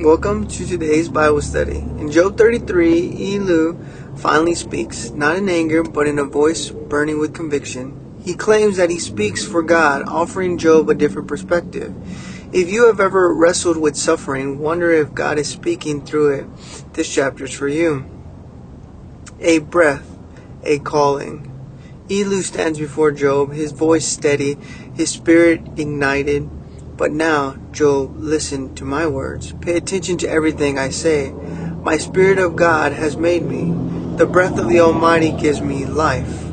Welcome to today's Bible study. In Job 33, Elihu finally speaks, not in anger, but in a voice burning with conviction. He claims that he speaks for God, offering Job a different perspective. If you have ever wrestled with suffering, wonder if God is speaking through it, this chapter is for you. A breath, a calling. Elihu stands before Job, his voice steady, his spirit ignited. But now, Job, listen to my words. Pay attention to everything I say. My Spirit of God has made me. The breath of the Almighty gives me life.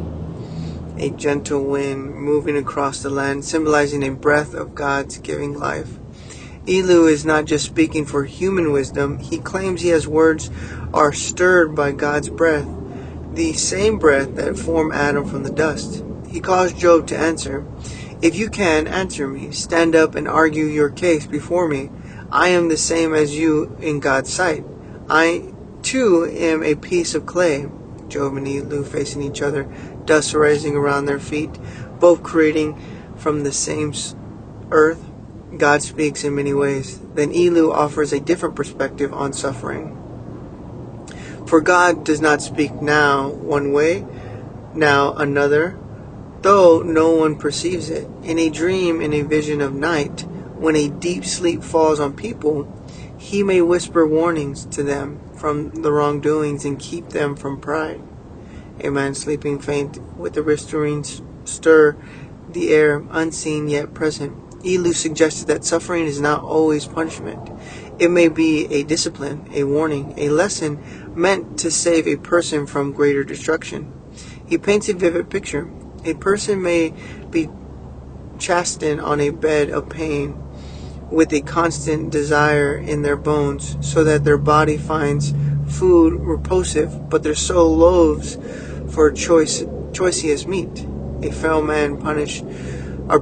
A gentle wind moving across the land, symbolizing a breath of God's giving life. Elihu is not just speaking for human wisdom. He claims his words are stirred by God's breath, the same breath that formed Adam from the dust. He calls Job to answer. If you can, answer me. Stand up and argue your case before me. I am the same as you in God's sight. I, too, am a piece of clay. Job and Elihu facing each other, dust rising around their feet, both creating from the same earth. God speaks in many ways. Then Elihu offers a different perspective on suffering. For God does not speak now one way, now another, though no one perceives it. In a dream, in a vision of night, when a deep sleep falls on people, he may whisper warnings to them from the wrongdoings and keep them from pride. A man sleeping faint with the whispering stir the air, unseen yet present. Elihu suggested that suffering is not always punishment. It may be a discipline, a warning, a lesson meant to save a person from greater destruction. He paints a vivid picture. A person may be chastened on a bed of pain with a constant desire in their bones, so that their body finds food repulsive, but their soul loathes for choicest meat. A fell man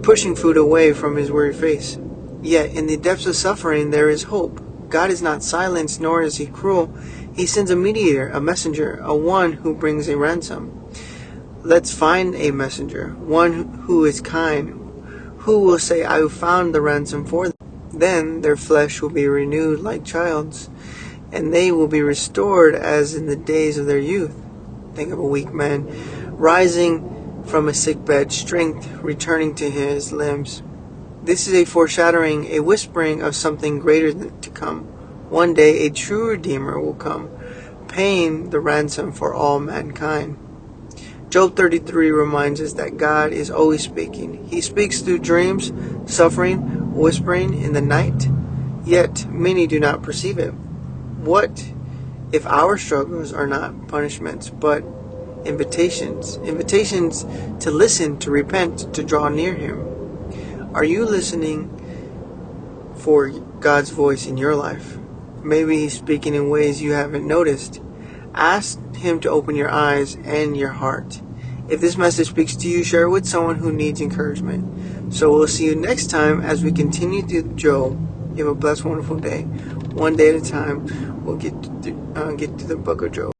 pushing food away from his weary face. Yet in the depths of suffering there is hope. God is not silenced, nor is he cruel. He sends a mediator, a messenger, a one who brings a ransom. Let's find a messenger, one who is kind, who will say, I have found the ransom for them. Then their flesh will be renewed like child's, and they will be restored as in the days of their youth. Think of a weak man rising from a sick bed, strength returning to his limbs. This is a foreshadowing, a whispering of something greater to come. One day a true Redeemer will come, paying the ransom for all mankind. Job 33 reminds us that God is always speaking. He speaks through dreams, suffering, whispering in the night, yet many do not perceive it. What if our struggles are not punishments, but invitations? Invitations to listen, to repent, to draw near Him. Are you listening for God's voice in your life? Maybe He's speaking in ways you haven't noticed. Ask Him to open your eyes and your heart. If this message speaks to you, share it with someone who needs encouragement. So we'll see you next time as we continue through Job. You have a blessed, wonderful day. One day at a time, we'll get to the book of Job.